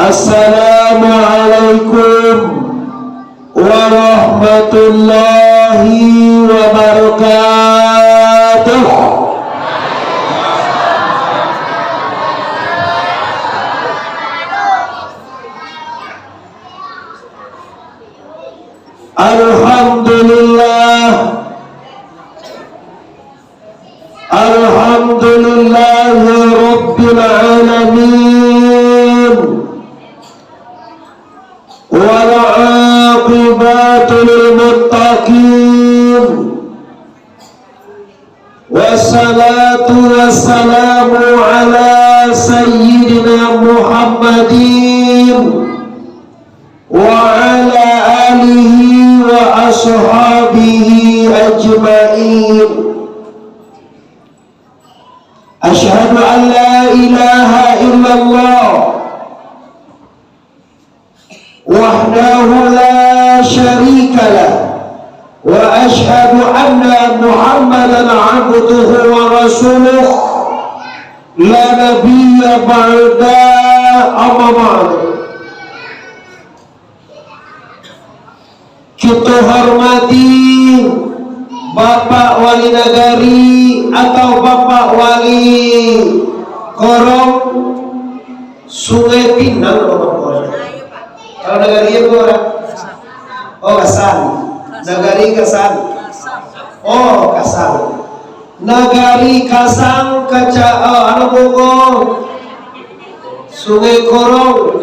Assalamualaikum warahmatullahi wabarakatuh. Alhamdulillah, alhamdulillahi rabbil alamin, wal aqibatu lil muttaqin, wassalatu wassalamu ala sayyidina Muhammadin wa ala alihi wa ashabihi ajma'in. Asyhadu an la ilaha illallah wahdahu la syarika lah, wa asyhadu anna Muhammadan abduhu wa rasuluh, la nabiyya ba'da, amma ba'd. Kita hormati Bapak Wali Nagari atau Bapak Wali Korong Sungai Pinang. Kalau Nagari ya orang? Oh Kasan. Nagari Kasan. Oh Kasan. Nagari Kasang kaca anak Bogor. Sungai Korong.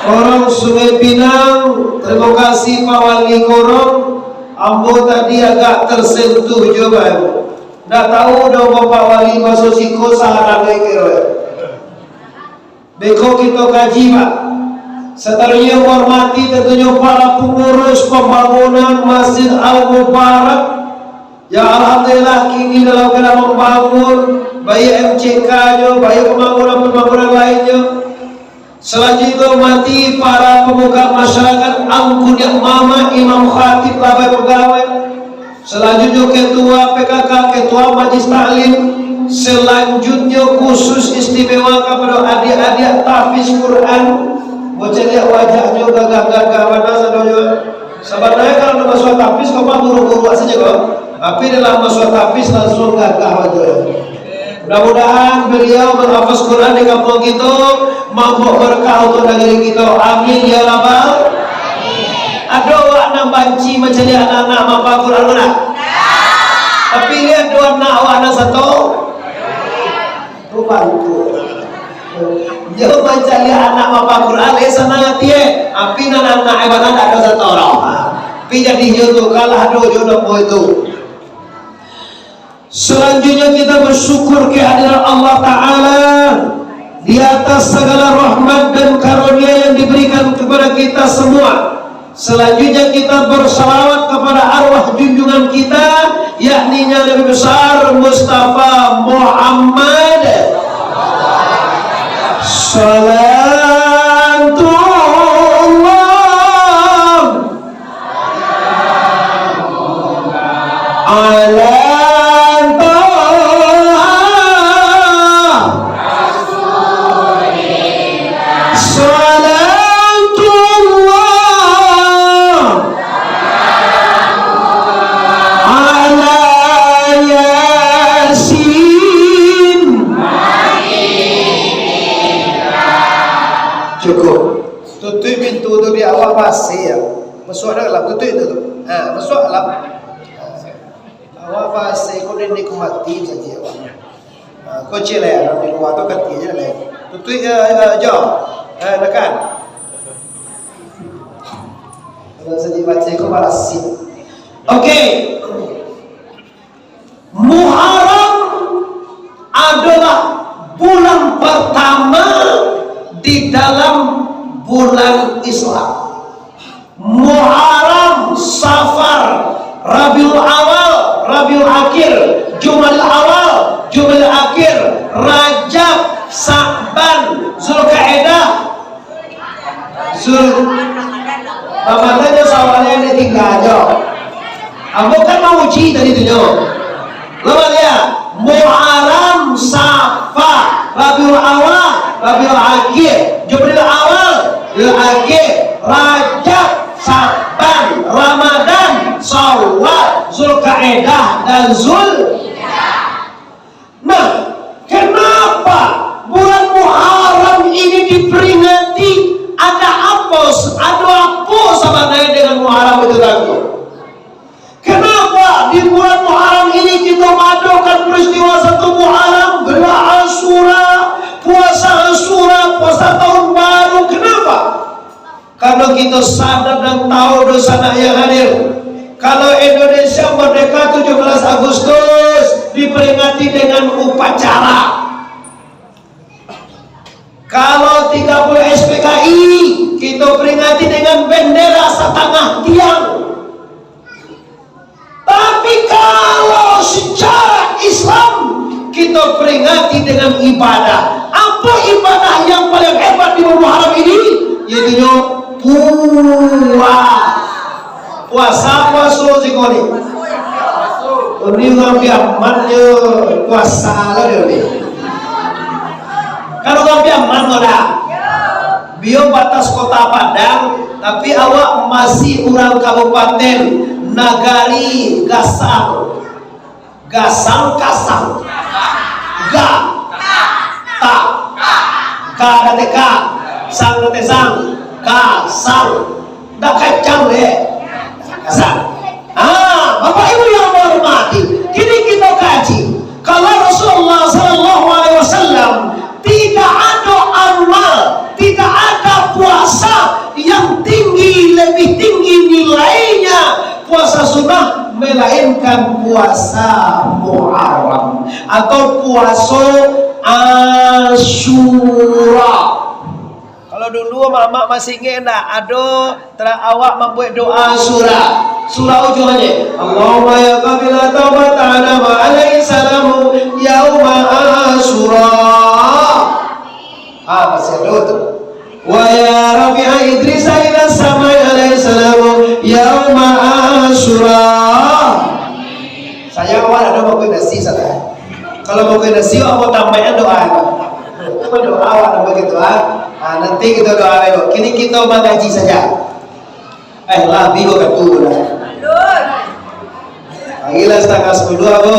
Korong Sungai Pinang. Terima kasih Pak Wali Korong. Ambo tadi agak tersentuh juga. Nggak tahu dah Bapak Wali masuk siko saharan lagi. Beko kita kaji Pak. Setelahnya hormati tentunya para pengurus pembangunan Masjid Al-Mubarak. Ya alhamdulillah kini dalam keadaan membangun, baik MCK-nya, baik pembangunan lainnya. Selanjutnya hormati para pemuka masyarakat Angkun yang Mama, Imam Khatib, Labai Pegawai. Selanjutnya Ketua PKK, Ketua Majlis Taklim. Selanjutnya khusus istimewa kepada adik-adik tahfiz Quran. Bocah lihat wajahnya gagah-gagah mana sadonya. Sebenarnya kalau masuk tahfiz kau guru-guru saja kau. Tapi dalam masuk tahfiz langsung gagah wajahnya. Mudah-mudahan beliau menghafaz Quran di kampung kita, mampu berkah untuk negeri kita. Amin ya rabbal. Ada awak nak banci macam ni anak-anak mampu Quran mana? Tapi lihat dua anak awak anak satu. Bantu. Jauh macam lihat anak mampu Quran le sana tie. Api anak-anak ibadah ada satu orang. Tapi jadi jodoh kalah jodoh itu. Selanjutnya kita bersyukur kehadiran Allah Ta'ala di atas segala rahmat dan karunia yang diberikan kepada kita semua. Selanjutnya kita bersalawat kepada arwah junjungan kita, yakni Nabi besar Mustafa Muhammad Salatullah ala ya. Masuk dalam tutup itu tu. Masuk dalam. Awak pasti kau ni nikmati saja awak. Kau celai dalam di luar tu kati je lah. Tutup jauh. Tekan. Kalau saja baca kau malas sih. Okey. Muharram adalah bulan pertama di dalam bulan Islam. Muharram, Safar, Rabiul Awal, Rabiul Akhir, Jumadil Awal, Jumadil Akhir, Rajab, Sa'ban, Zulkaidah, Ramadan sawalnya ini tinggal aja. Bukan mau uji tadi tu jo. Lepas dia Muharram, Safar, Rabiul Awal, Rabiul Akhir, Jumadil Awal, Akhir, Rajab, Saban, Ramadan, Syawal, Zulkaidah dan Nah, kenapa bulan Muharram ini diperingati? Ada apa sebenarnya dengan Muharram itu tadi? Kenapa di bulan Muharram ini kita mengadakan peristiwa 1 Muharram, gelar Asyura, puasa Asyura, puasa tahun baru? Kenapa? Karena kita sadar dan tahu dosa yang hadir. Kalau Indonesia merdeka 17 Agustus diperingati dengan upacara. Kalau 30 SPKI kita peringati dengan bendera setengah tiang. Tapi kalau secara Islam kita peringati dengan ibadah. Apa ibadah yang paling hebat di Muharram ini? Yaitu puasa sikoni. Ini ngambil amannya puasa lah dia. Kalau ngambil aman dah. Bio batas kota Padang, tapi awak masih orang kabupaten Nagari Gasang. Gasang kasang. Ga ta ka date ka sang date sang ka sang dak kacang kasang. Bapak Ibu yang menghormati, kini kita kaji kalau Rasulullah sallallahu alaihi wasallam tidak ada amal, tidak ada puasa yang lebih tinggi nilainya puasa sunnah melainkan puasa Muharram atau puasa Asyura. Kalau dulu mama masih ingat ada awak membuat doa surah ujungnya Allahumma ya qabila taubat Adam alaihi salamu yauma Asyura. Masih ada tu. Wa ya Rabi'a Idris ila samai alaihi salamu yauma Asyura. Saya awal ada mau nasi salah. Kalau mau nasi awak tambahnya doa. Doa awak begitu nanti kita doa lagi. Kini kita mengaji saja. Lebih kok ketu dah. Panggilan setengah 10 Bu.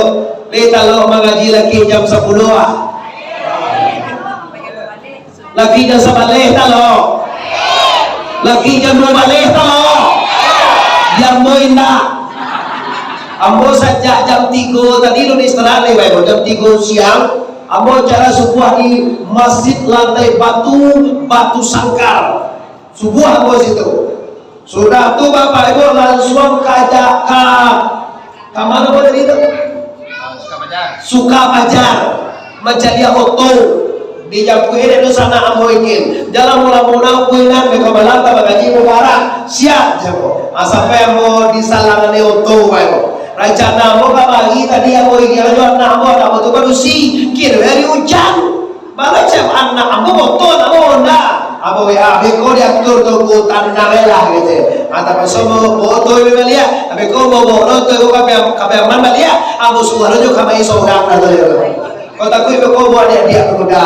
Kita lo mengaji lagi jam 10 Lagi jam 11 talo. Lagi jam 12 talo. Jam mo indah. Ambo sejak jam 3 tadi lu istirahat nih Bapak. Jam 3 siang ambo cara subuh di masjid lantai batu sangkar. Subuh ambo situ. Sudah tuh Bapak Ibu langsung kajak ke mana boleh itu? Sukabajar menjadi auto di Jampuin itu sana ambo ingin jalan mula-mula kuinan beko balanta bagaji mubarak siap jabo sampai ambo di salangan auto Bapak rencana ambo kabagi tadi ambo ingin aja anak ambo tuh baru kira dari hujan baru siap anak ambo motor ambo Honda ambo WA beko diatur tuh tanda rela gitu tapi semua foto ini belia beko bobo tuh kabe aman belia ambo suara juga kami seorang kota ku beko buat dia berkuda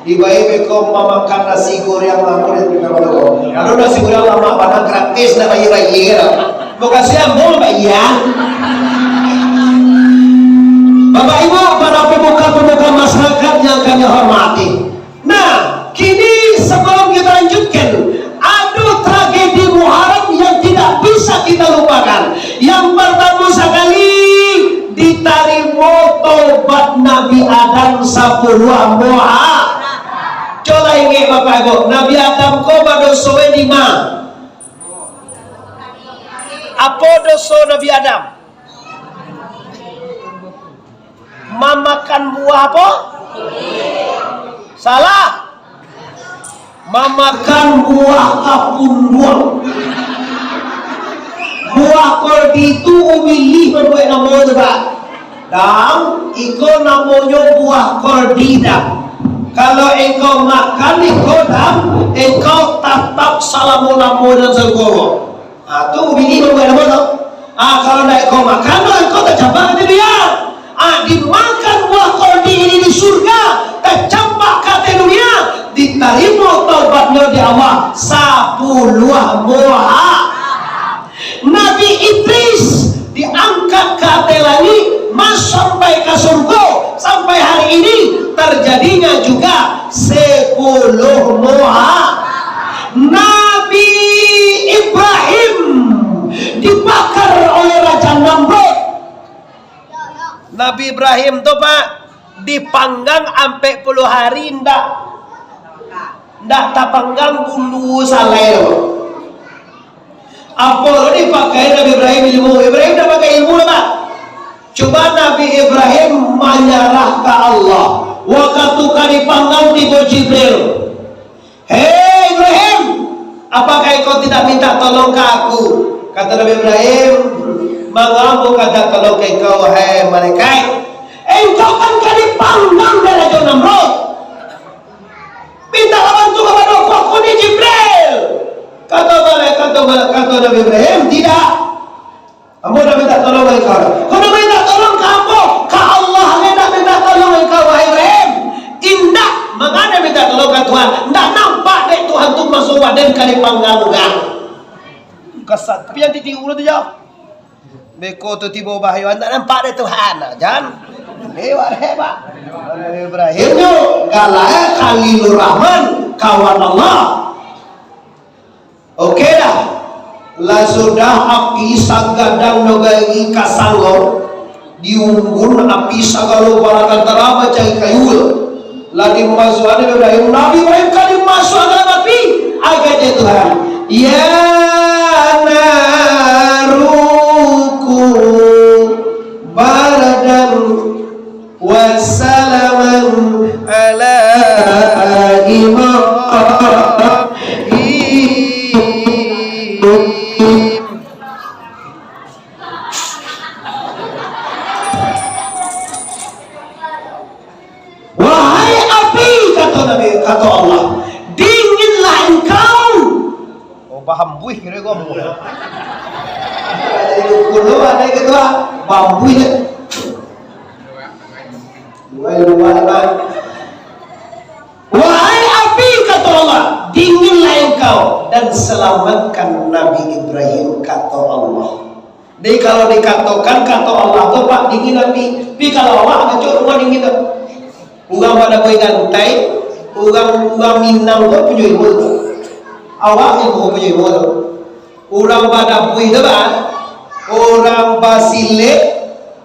dibayi beko memakan nasi goreng lama di beko kalau nasi goreng lama pada gratis nak bayi bukan siapa mau bayar. Bapak Ibu para pemuka masyarakat yang kami hormati. Nah kini sebelum kita lanjutkan ada tragedi Muharram yang tidak bisa kita lupakan. Yang pertama sekali diterima tobat Nabi Adam 10 Muharram. Coba ingat Bapak Ibu, Nabi Adam ko dosa di mana? Apa dosa Nabi Adam? Memakan buah apa? Salah. Memakan buah kapunduang. Buah kordi itu umilih berbuat nama juga. Dan iko namanya buah kordida. Kalau engkau makan iko dan engkau tatap salamu namu dan segoro. Tu umilih berbuat nama tu. Kalau nak engkau makan, engkau tak campak ke dia. Dimakan buah kordi ini di surga, tak campak ke dunia. Diterima taubat tempatnya di Allah 10 moha. Nabi Idris diangkat ke atas langit, sampai ke surga. Sampai hari ini terjadinya juga 10 moha. Nabi Ibrahim dibakar oleh Raja Namrud. Nabi Ibrahim tuh Pak dipanggang sampai puluh hari ndak tapanggang bulu saleh. Apa lo dipakai Nabi Ibrahim ilmu? Ibrahim udah pakai ilmu Pak. Coba Nabi Ibrahim menyerah ke Allah. Waktu dipanggang tiba Jibril. Hei Ibrahim, apakah kau tidak minta tolong ke aku? Kata Nabi Ibrahim, mengapa kata tolong ke kau, hei malaikat? Engkau kan dipanggang dari Raja Namrud. Minta bantu kepada aku ni Jibril. Kata Nabi Ibrahim, tidak. Kamu dah minta tolong ke kau. Kau dah minta tolong ke apa? Ke Allah dah minta tolong ke kau, wahai Ibrahim. Indah, mengapa minta tolong ke Tuhan? Ndak nampak dek Tuhan tu masuk badan kali panggang. Kesat. Tapi yang titik ulu tu jauh. Beko tu tiba bahaya. Ndak nampak dek Tuhan. Jangan. Hebat. Ibrahim tu galak Khalilur Rahman, kawan Allah. Okey dah. Lah sudah api sagadang nogai kasangor diunggun api sagalo barakan teraba cai kayul. Lah dimasukkan Ibrahim Nabi Ibrahim kali masuk dalam api agak Tuhan. Ya naruku baradan wassalaman ala wahai api, kata Nabi, kata Allah, dinginlah engkau. Oh paham buih kira gua mau. Ada kulo ada kedua bambu ini. Wahai api, kata Allah, dinginlah engkau dan selamatkan Nabi Ibrahim, kata Allah. Jadi kalau dikatakan kata Allah tu Pak dingin api, tapi kalau Allah kacau rumah dingin tu. Orang pada boleh gantai, orang Minang tu punya ilmu tu. Awak yang punya ilmu tu. Orang pada boleh tu Pak, orang Basilik,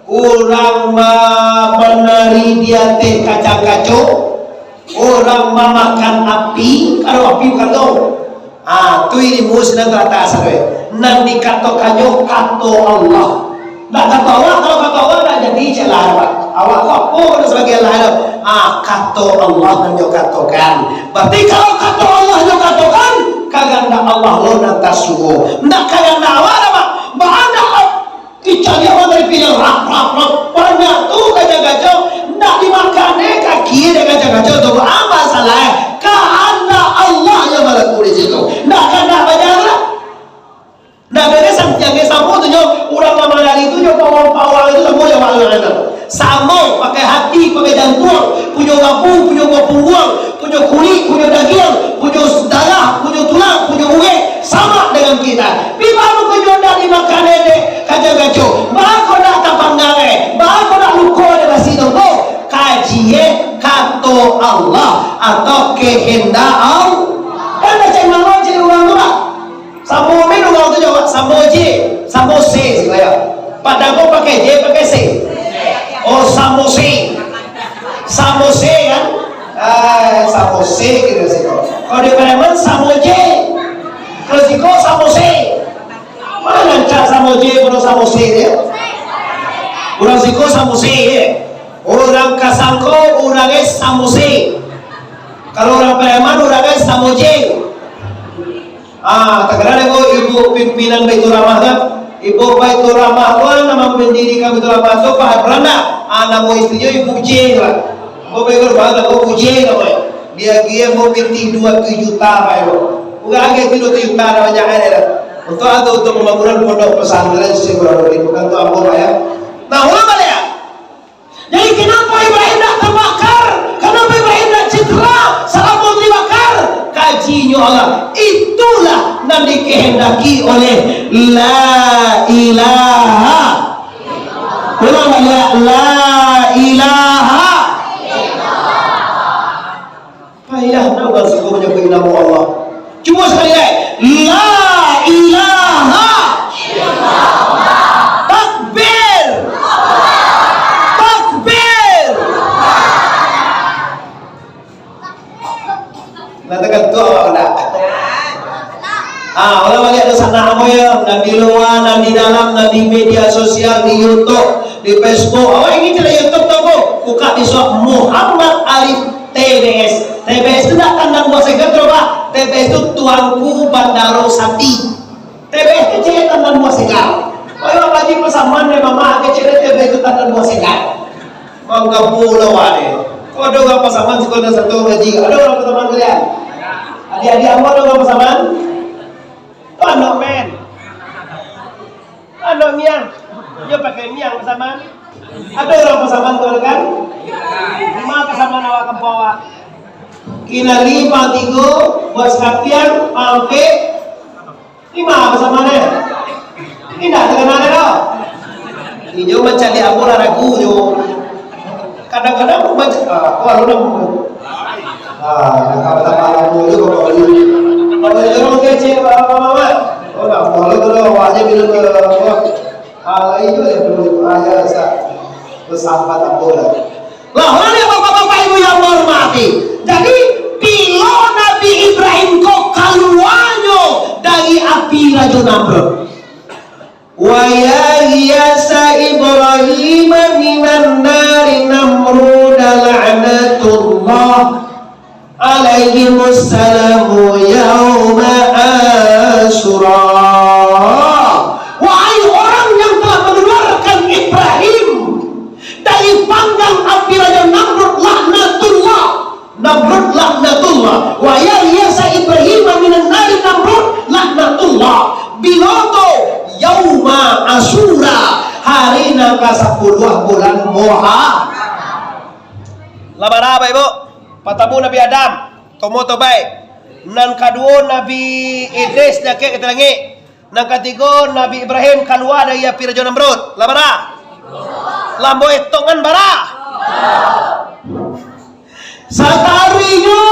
orang menari di atas kacang-kacau, orang memakan api, kalau api bukan tu. Tu ini musnah teratas nan dikatakannya kata Allah. Tak kata Allah, kalau kata Allah tak jadi celah Pak. Awak apa sebagai Allah? Kata Allah yang katakan. Berarti kalau kata Allah yang katakan, kagak nak Allah lo nak tasuo. Nak kagak nak awak Pak. Mana dicari orang dari pilih rap. Banyak tu gajah-gajah nak dimakan kaki dia gajah-gajah tu apa salah? Karena Allah yang melakukan itu. Nak kena banyak lah. Nah beresan yang sama tu orang lama dari itu pawang itu semua yang malu itu. Sama pakai hati, pakai jantung, punya lampu, punya punggung, punya kulit, punya daging, punya darah, punya tulang, punya urat, sama dengan kita. Biar kau dari makan ini kacau-kacau, kau nak tapanggang, kau nak luka di basi tu. Kajian kata Allah atau kehendak Allah. Dan macam mana jadi orang tu lah. Sambo ni orang tu jawab sambo J, sambo C saya. Pada aku pakai J, pakai C. Oh sambo C, sambo C kan? Sambo C gitu sih. Kalau di Palembang sambo J, kalau siko sambo C. Mana lancar sambo J, kalau sambo C dia? Orang siko sambo C ya. Orang Kasangko, orangnya sambo C. Kalau orang Palembang, orangnya sambo J. Terkadang ibu pimpinan Baitur Rahmah kan, ibu Baitur Rahmah tu nama pendidikan Baitur Rahmah tu Pak Branda, nama istrinya Ibu J lah. Ibu Baitur Rahmah tu Ibu J namanya. Dia mau pinti 2 juta Pak Ibu. Bukan agak 2 juta namanya ada. Untuk atau untuk pembangunan pondok pesantren sekurang lebih bukan tu apa Pak ya. Nah ulama ya. Jadi kenapa Ibrahim tak terbakar? Kenapa Ibrahim tak cedera? Salah mau dibakar? Kajinya ya Allah. Itulah yang dikehendaki oleh la ilaha. Ulang ya, la ilaha. Payah nak suku menyebut nama Allah. Cuma sekali lagi, la ilaha. Takbir. Takbir. Katakan tu apa nak? Orang lihat sana apa ya? Dan di luar, dan di dalam, dan di media sosial, di YouTube, di Facebook. Awak ini cerita YouTube tu kok? Buka di shop Muhammad Arif TBS. TBS itu tak tandang buah segar coba. TBS itu tuanku Bandaro Sati. TBS itu cerita tandang buah segar. Kalau lagi pesaman deh mama, kecilnya TBS itu tandang buah segar. Mau nggak pulau ada. Kau ada orang pesaman sekolah satu gaji. Ada orang pesaman kalian? Adik-adik kamu ada orang pesaman? Anak men, anak miang, dia pakai miang pesaman. Ada orang pesaman tu kan? Lima pesaman awak ke bawah. Kina 5 3 buat sekapian, pangke 5 pesamannya. Ini dah terkenal dah. Ini jo mencari aku lah ragu jo. Kadang-kadang aku baca, kalau nak apa aku juga kalau orang kecil apa oh nak kalau awaknya bila itu dia perlu ayah bersahabat tak boleh lah. Orang yang bapak-bapak ibu yang hormati, jadi bila Nabi Ibrahim kok keluarnya dari api Raja Namrud. Wa ya yasa Ibrahim minan nari Namrud la'natullah alaihimussalamu yauma Asyura. Wahai orang yang telah mengeluarkan Ibrahim dari panggang api Raja Namrud laknatullah. Namrud laknatullah. Wa ya yasa Ibrahim minan nari Namrud laknatullah. Biloto yauma Asyura, hari nangka 10 bulan Muharram. Labara apa ibu? Patamu Nabi Adam, tomo baik. Nan kedua Nabi Idris nakek ke langit. Nan ketiga Nabi Ibrahim keluar dari api Raja Namrud. Labara? Lamboy tongan bara. Satarinya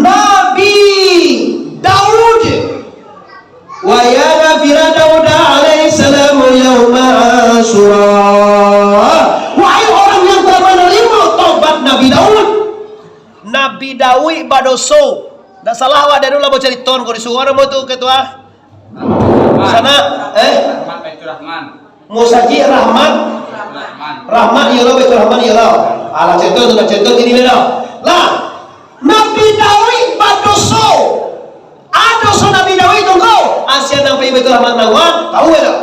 Nabi Daud. Wa ya ghafira Daud alaihi salam yauma Asyura. Wahai orang yang telah menerima taubat Nabi Daud. Nabi Dawi badoso. Tak salah awak dari dulu mau cari ton kau di suara mau tu ketua. Sana Rahmat Baitur Rahman. Musaji Rahmat. Rahmat ya lo Baitur Rahman ya lo. Alah ceton ini lo. Lah Nabi Dawi badoso. Adoso Nabi Dawi tunggu. Asia Nabi Baitur Rahman nawan tahu ya lo.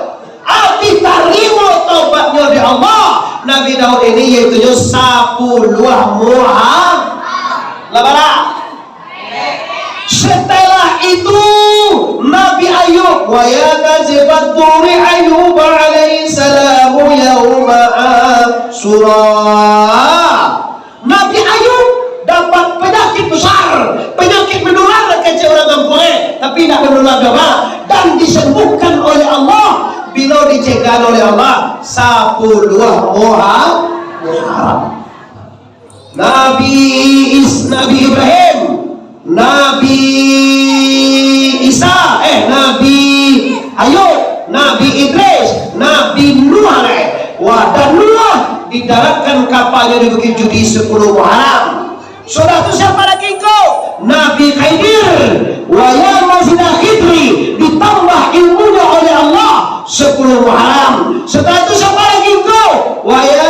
Arti tarimo taubatnya di Allah. Nabi Daud ini yaitu 10 Muharram. Labara. Setelah itu Nabi Ayub wa ya kazibat turi Ayub alaihi salamu yauma Asyura. Nabi Ayub dapat penyakit besar, penyakit menular kecil orang kampungnya, tapi tidak menular doa dan disembuhkan oleh Allah bila dicegah oleh Allah 10 Muharram. Nabi Ibrahim, Nabi Isa, Nabi Ayub, Nabi Idris, Nabi Nuh dan Nuh didaratkan kapalnya di Bukit Judi 10 Muharram. Sudah itu siapa lagi engkau? Nabi Khidir, wa ya Mazina Khidri, ditambah ilmunya oleh Allah 10 Muharram. Setelah itu siapa lagi engkau? Wa ya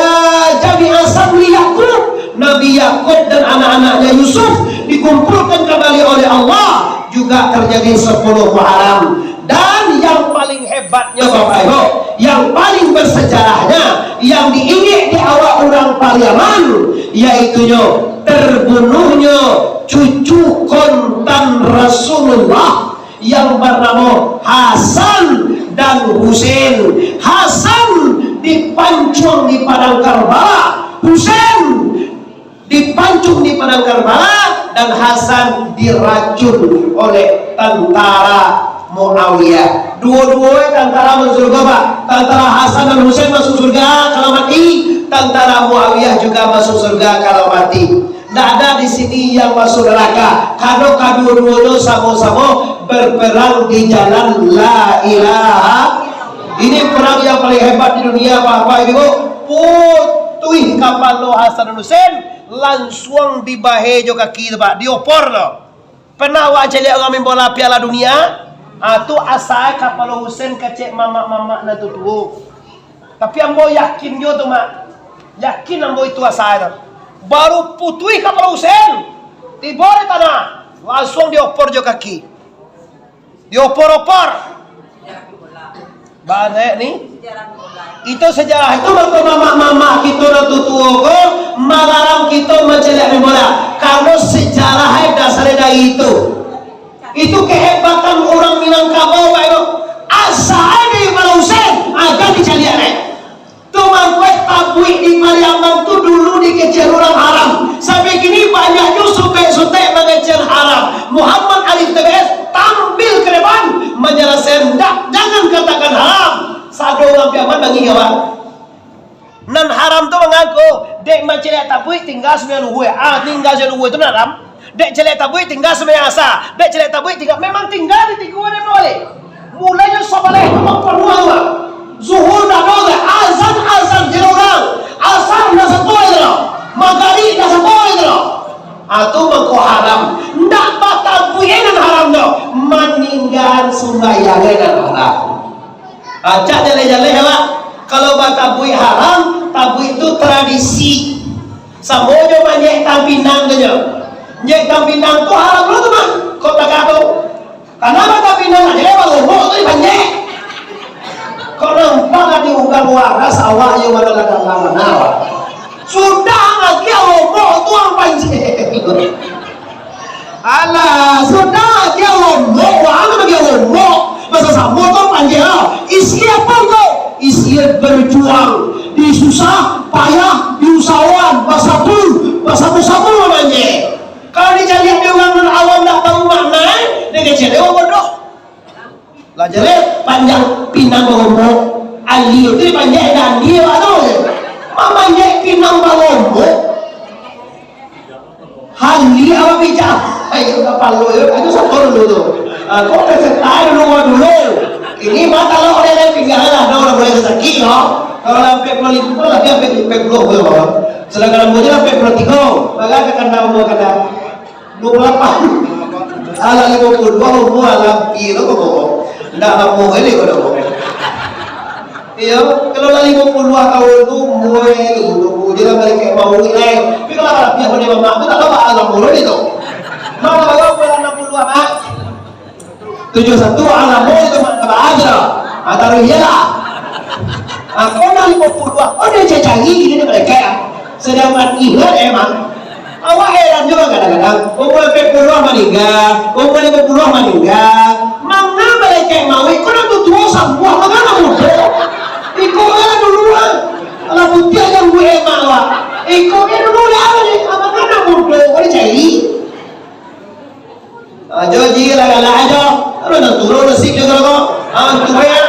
Jami Asabli Yaqub, Nabi Yakub dan anak-anaknya Yusuf dikumpulkan kembali oleh Allah, juga terjadi 10 Muharram. Dan yang paling hebatnya Bapak Ibu, yang paling bersejarahnya, yang diingat di awal orang Pariaman, yaitu terbunuhnya cucu kontan Rasulullah yang bernama Hasan dan Husain. Hasan dipancung di padang Karbala, Husain dipancung di padang Karbala. dan Hasan diracun oleh tentara Muawiyah. Dua-duanya tentara masuk surga, Pak. Tentara Hasan dan Husain masuk surga kalau mati, tentara Muawiyah juga masuk surga kalau mati. Tidak ada di sini yang masuk neraka. Kalau kedua-duanya sama-sama berperang di jalan la ilaha. Ini perang yang paling hebat di dunia, Bapak Ibu. Putih kapal lo Hasan dan Husain langsung dibahe jo kaki, Pak. Diopor lo. Pernah awak lihat orang main bola Piala Dunia? Tu asal kapal lo Husain kecek mama-mama na tu. Tapi ambo yakin jo tu, Mak. Yakin ambo itu asal tu. Baru putih kapal Husain tiba di tanah, langsung diopor jo kaki. Diopor-opor. Banyak nih. Itu sejarah itu waktu mama-mama kita dan tutuo malarang kita mencelak bola. Kalau sejarah dasarnya dari itu. Itu kehebatan orang Minangkabau, Pak Ibu. Asal di Kapal Husain agak dicalian. Tuh mangkuk tabui di Mariaman tuh dulu dikejar orang haram. Sampai kini banyak justru sutek mengejar haram. Muhammad Arif TBS tampil ke depan menjelaskan jangan katakan haram. Sado orang piaman bagi kawan. Nan haram tuh mengaku dek mencelak tabui tinggal sembilan luwe. Tinggal sembilan luwe itu haram. Dek celak tabui tinggal sembilan asa. Dek celak tabui tinggal memang tinggal di tiga dan boleh. Mulanya sabaleh memperluas. Zuhur dah boleh, azan je orang, asar dah satu je lah, maghrib dah satu je lah. Atau mengko haram, ndak batal puyenan haram dah, meninggal sembahyang dengan haram. Acak jale-jale lah, kalau batal puy haram, tabu itu tradisi. Samojo banyak tampinang aja, nyek tampinang tu haram lu tu mah, kau tak tahu. Kenapa tampinang aja lewat rumah tu banyak. Kau nampak di ugal waras awak yang mana ladang lama sudah lagi awak tuang panjang. Alah sudah lagi awak wang lagi awak masa sama tuang panjang. Isi apa kau? Isi berjuang di susah payah di usahawan basatu namanya. Kalau dicari dia orang awam tak tahu makna dia kecil dia bodoh. Lah jelek panjang pinang ngomong alio itu panjang dan dia atau mama panjang pinang ngomong hali apa bicara ayo kapal lo itu satu dulu kok kesetai dulu ini mata lo oleh yang tinggal lah orang boleh sakit no kalau sampai puluh itu lagi sampai puluh sedangkan namanya sampai puluh tiga maka akan nama kata 28 ala 52 umur alam piro kok ndak ngomong ini kok dong. Iya, kalau lagi 52 tahun tu mulai dulu dia balik ke mau ini. Tapi kalau ada pihak dia mama tu tak tahu alam mulu itu. Mana kalau bulan 62 mak 71 alam mulu itu mak apa aja. Taruh dia lah. Aku nak 52. Oh dia cacagi ini mereka. Sedangkan ingat emang. Awak heran juga kadang-kadang. Umur 40 meninggal, umur 50 meninggal. Mana mereka mau ikut tu tua semua mana muda. Ikutnya duluan. Kalau putih yang gue emak awak. Ikutnya dulu lah ni. Mana muda kau cari. Joji lah aja. Kalau nak turun nasib juga kau. Tu ya.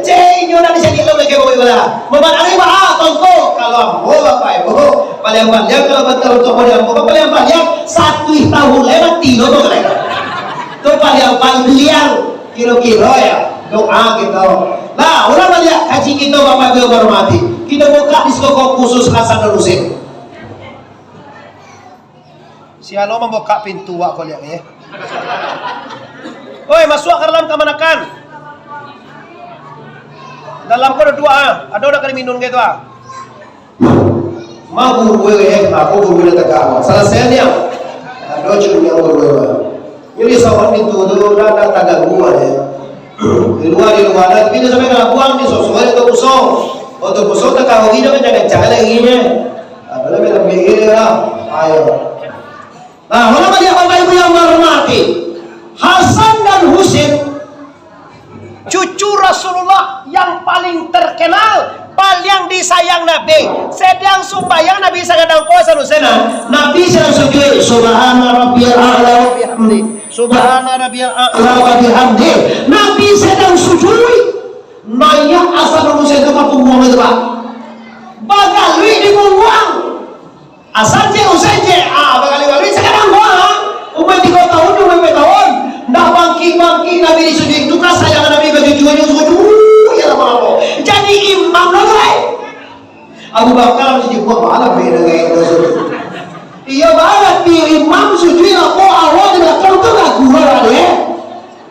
Cek nyoda di sini lo lagi bola. Memang ada bah tongko kalau mau bapak ibu paling banyak kalau betul untuk modal bukan paling banyak 1 tahun lewat 3 tu mereka. Tu paling liang kilo-kilo ya doa kita. Nah orang banyak kaji kita bapak ibu hormati. Kita buka di sekolah khusus Hasan dan Husain. Si Halo membuka pintu wak kau lihat ya. Oi masuk ke dalam kamanakan. Dalam kau ada dua, ada udah kali minum gitu ah. Mau guru gue, aku guru gue tak salah saya ni ada cuma yang guru gue. Jadi soal itu tu dah tak ganggu ada. Di luar tapi dia sampai kalau buang di sosok itu kosong. Untuk kosong tak kau ini macam jangan lagi ni. Apalagi dalam begini lah. Ayo. Nah, mana banyak bapak ibu yang menghormati Hasan dan Husain. Cucu Rasulullah yang paling terkenal, paling disayang Nabi sedang sumbayang Nabi sedang puasa Nusena Nabi sedang sujud subhana rabbiyal a'la wa bihamdi subhana rabbiyal a'la wa bihamdi Nabi sedang sujud naya asal Nusena kapungguang itu Pak bagalui di pungguang asal je usaje bagali sekarang gua umur 3 tahun umur 5 tahun ndak bangki Nabi disujud itu kan sayang Nabi bagi sujud ya Allah jadi imam lagi Abu Bakar mesti buat malam beda kayak itu iya banget di imam sujud apa awal tidak tahu tuh gak gua deh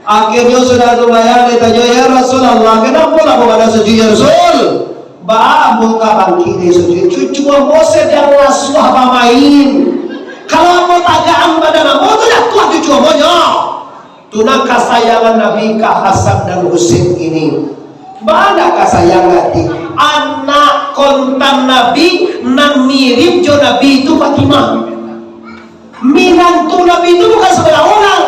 akhirnya sudah lumayan ditanya ya Rasulullah kenapa lah pada sujud ya Rasul muka bangki di sujud cucu Moses yang lasuah pamain kalau mau tagaan badan mau tuh jatuh cucu monya tunang kesayangan Nabi ke Hasan dan Husain ini mana kesayangan di anak kontan Nabi nang mirip jo Nabi itu Fatimah minantu Nabi itu bukan sebelah orang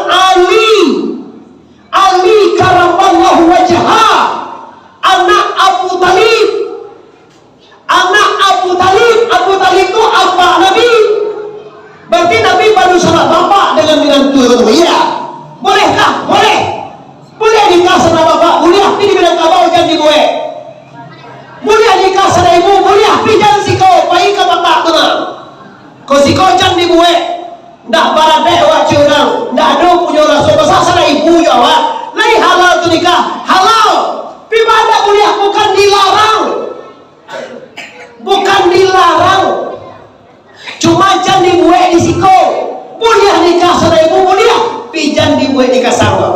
Ali karamallahu wajha anak Abu Talib itu apa Nabi berarti Nabi baru sama bapak dengan minantu itu iya bolehkah? boleh nikah sama bapak boleh api dibilang kabau jangan dibuat boleh nikah sama ibu boleh api jangan sikau baik ke bapak tenang kau sikau jangan dibuat ndak baradai wajah orang ndak ada punya orang so besar sama ibu jawab lain halal tu nikah halal ibadah boleh bukan dilarang cuma jangan dibuat di sikau boleh nikah sama ibu boleh pijan dibuat nikah sama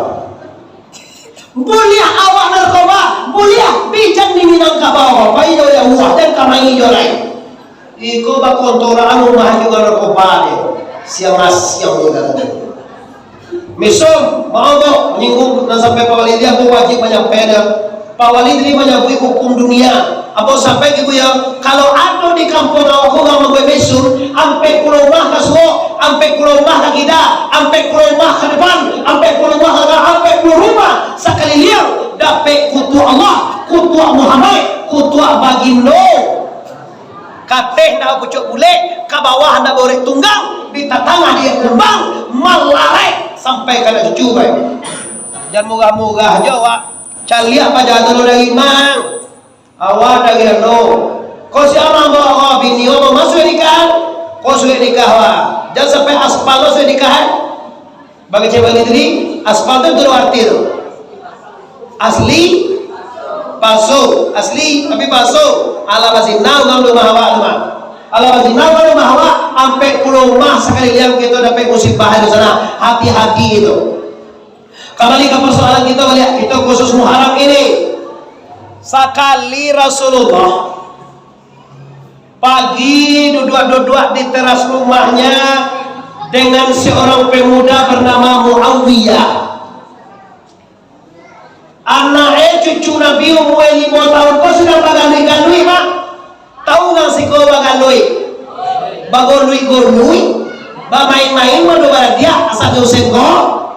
boleh awak narkoba boleh pijan di Minangkabau apa itu ya uang dan kamangi jolai iko bakontoran rumah juga narkoba deh siang juga misal mau menyinggung dan sampai Pak Walid aku wajib menyampaikan Pak Walid ini menyambui hukum dunia apa sampai ibu ya kalau ada di kampung aku nggak mau besok sampai ke rumah ke suo sampai ke rumah ke kita sampai ke rumah ke depan sampai ke rumah sekali liang dapat kutu Allah kutu Muhammad kutu bagindo kateh nak pucuk bule ke bawah nak borek tunggang di tatangah dia kembang malarek sampai kada cucu baik jangan mugah-mugah Jawa cari apa jatuh dari imang awak dari no kau siapa bawa bini mau masuk nikah kau sudah nikah wah jangan sampai aspal lo sudah nikah bagi cewek ini aspal itu berarti asli palsu asli tapi palsu ala bazinau ngam rumah awak rumah ala bazinau ngam rumah awak sampai pulau rumah sekali yang kita dapat musibah di sana hati-hati itu kembali ke persoalan kita lihat itu khusus Muharram ini sekali Rasulullah pagi duduk-duduk di teras rumahnya dengan seorang pemuda bernama Muawiyah anaknya cucu Nabi umur 5 tahun kau sudah bagalui Pak tahu nggak sih kau bagalui bagolui main-main mendobar dia asal dosen kau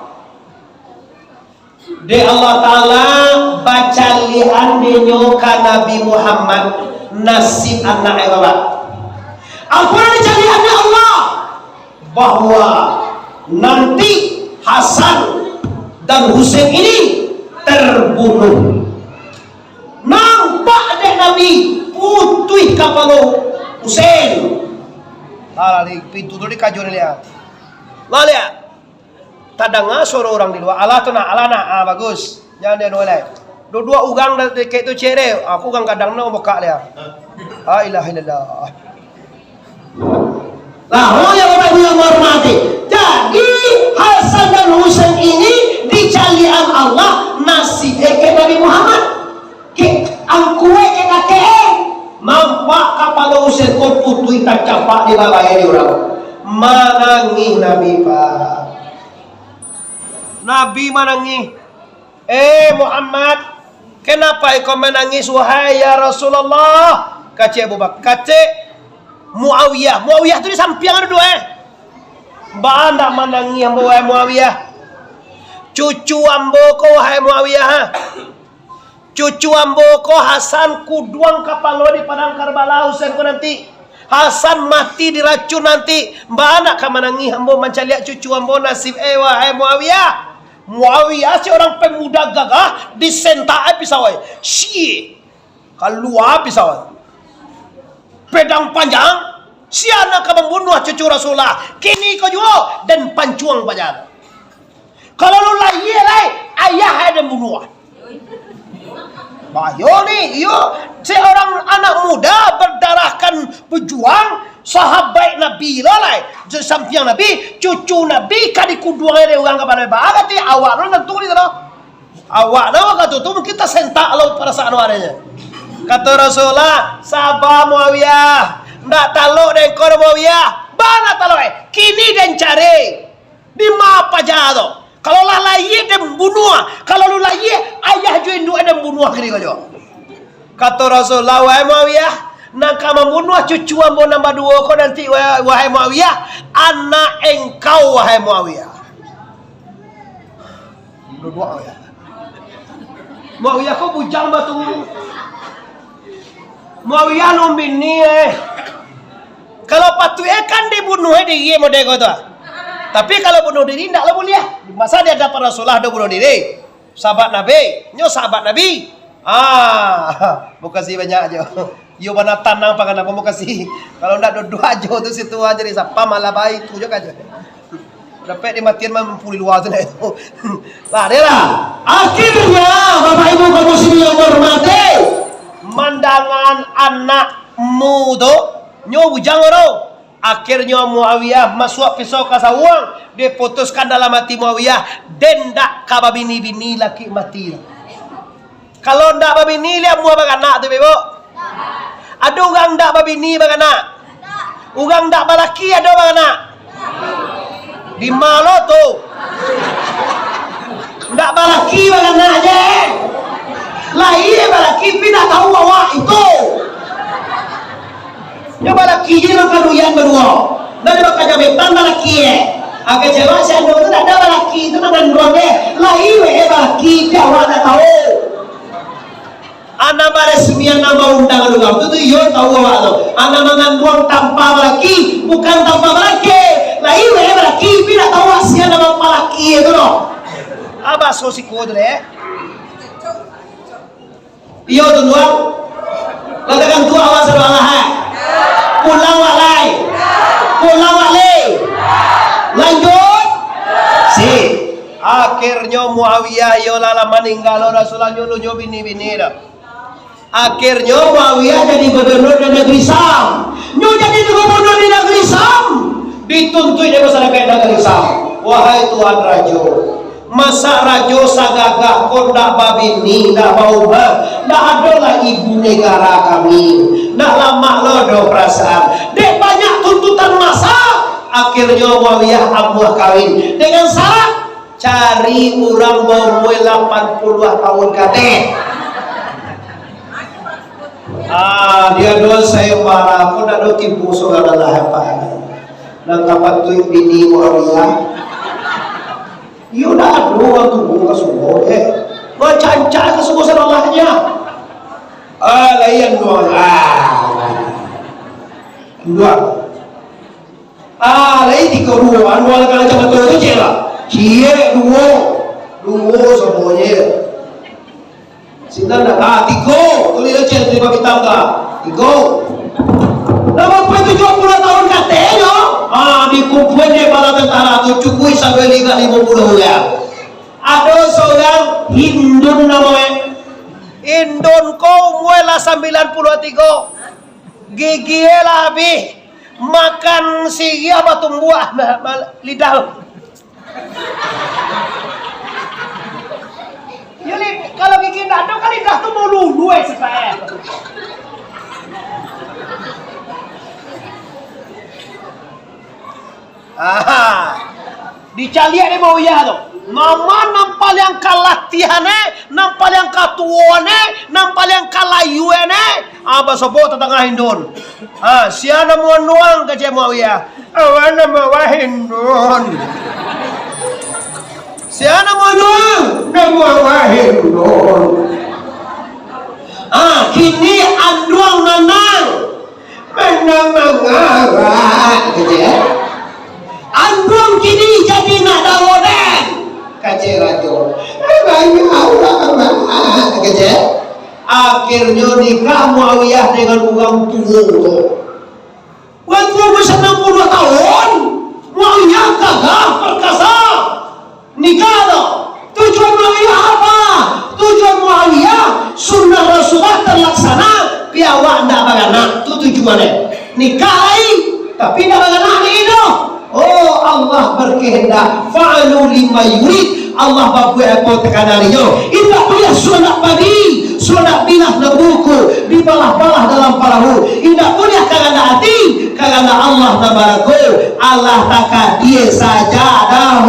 de Allah Ta'ala baca lihan dinyoka Nabi Muhammad nasib anak Bapak Al-Quran dicariannya Allah bahwa nanti Hasan dan Husain ini terbunuh nampak deh Nabi putih kapalo Husain di pintu dulu dikajur lihat lihat tadanga suruh orang di luar alana bagus jangan dia nolai dua ugang dari kayak itu cere aku ugang kadang nak buka dia la ilaha illallah lah yang Bapak Ibu yang menghormati jadi Hasan dan Husain ini dicalian Allah nasib ke Nabi Muhammad ke angkue ke kakek nampak kapal Husain kau putui tak capak di bawah ini orang menangis Nabi Pak Nabi menangis Muhammad kenapa kau menangis wahai ya Rasulullah kace Abu Bakar kace Muawiyah itu di samping ada dua mbak anda menangis wahai Muawiyah cucu ambo kau wahai Muawiyah Cucu ambo ko Hasan kuduang kapalo di padang Karbala Husain ko nanti. Hasan mati diracun nanti. Mbak anak kamanangi ambo mencaliak cucu ambo nasib wahai Muawiyah. Muawiyah si orang pemuda gagah disentak pisawai. Keluar pisawai. Pedang panjang. Si anak membunuh cucu Rasulullah. Kini kau juga dan pancuang panjang. Kalau lu lai ayah ada bunuh. Bayo nih, seorang anak muda berdarahkan pejuang sahabat Nabi lalai, samping Nabi, cucu Nabi kadi kuduang ada orang kepada bagat awak lu tentu ni tu. Awak dah kata tu kita sentak laut perasaan warnanya. Kata Rasulullah, sabar Muawiyah, ndak taluk dan kau Muawiyah, bana taluk kini dan cari di apa jatuh. Kalau lah laye dan bunuh, kalau lu laye ayah ju induk dan bunuh kini kau. Kata Rasulullah, wahai Muawiyah, nak kamu bunuh cucu ambo nombor 2 kau nanti wahai Muawiyah, anak engkau wahai Muawiyah. Dua ya. Muawiyah kau bujang batu. Muawiyah nombini kalau patu kan dibunuh di ye model kau tu. Tapi kalau bunuh diri tidaklah boleh. Masa dia dapat Rasulullah ada bunuh diri. Sahabat Nabi, sahabat Nabi. Mau kasih banyak aja. Yo mana tanang pangan apa mau kasih. Kalau ndak dua aja tu situ aja di siapa malah baik tu juga aja. Dapat dimatian mempuli luar tu itu. Lah dia lah. Akhirnya Bapak Ibu kaum muslimin yang hormati, mandangan anak muda nyo bujang oro. Akhirnya Muawiyah masuk pisau kasawang, diputuskan dalam hati Muawiyah, dendak ka bini laki mati. Kalau ndak babini lihat mua baganak tu bebo. Ada orang ndak babini baganak. Orang ndak balaki ada baganak. Di malo tu. Ndak balaki baganak je. Lahir balaki tidak tahu awak itu. Coba laki je makan uyan berdua. Dan makan jabetan balaki agak cewek saya tu tak ada balaki itu makan dua deh. Lahir balaki dia awak tak tahu. Anak resmian nama undangan juga itu yo tahu awak tu. Anak mengandung tanpa laki bukan tanpa laki. Lahir laki tidak tahu asia nama laki itu loh. Apa sosiko tu deh? Iyo tu dua. Katakan tu awak serbalah. Pulang walai. Pulang walai. Lanjut. Si. Akhirnya Muawiyah yo lala meninggal Rasulullah nyo bini dah. Akhirnya Muawiyah jadi gubernur di negeri Sam. Nyo jadi gubernur di negeri Sam. Dituntut dia masyarakat negeri Sam. Wahai Tuhan Rajo, masa Rajo sagagah kau ndak babini, ndak mau ndak adalah ibu negara kami. Ndak lama lodo perasaan. Dek banyak tuntutan masa. Akhirnya Muawiyah ambuh kawin dengan syarat cari orang berumur 80 tahun kate. Dia doa saya marah, aku nak tipu saudara lah apa. Nak dapat tu bini Muawiyah. Yo dah doa tu buka semua macam ke semua salahnya. Layan doa. Dua. Lain tiga dua. Dua kalau macam tu je lah. Cie dua semuanya. Sina nak tiga. Tulis aja terima kita tak. Tiga. Nama pun 70 tahun katanya. Dikumpulkan di bala tentara tu cukui sampai 50 ya. Ada seorang Hindun namanya. Hindun kau muela 93. Gigi lah habis. Makan sigia batu buah lidah. Jadi kalau gigi tak ada kan lidah tu mau lulu supaya. Dicaliak dia mau ya tu. Nama nampal yang kalatihannya, nampal yang katuane, nampal yang kalayuane. Apa sebut tentang Hindun? Siapa mau nuang ke Muawiyah? Awana mau Hindun. Siapa mau nuang? Nama Hindun. Kini anduang nanang menang gitu ya. Anduang kini jadi nak dawodan kacerajo banyak Allah gitu ya. Akhirnya nikah Muawiyah dengan orang tua. Orang tua berusia 62 tahun. Muawiyah gagah perkasa. Nikah loh. Tujuan Muawiyah apa? Tujuan Muawiyah sunnah Rasulullah terlaksana. Piawak ndak bagana. Itu tujuannya. Nikah lagi, tapi ndak bagana itu. Oh, Allah berkehendak. Fa'alu lima yurid. Allah babu apa tekanannya. Indah punya sunnah padi. Sunnah bilah nebuku. Dibalah-balah dalam parahu. Indah punya karena hati. Karena Allah tabaraka. Allah takkan dia saja dah.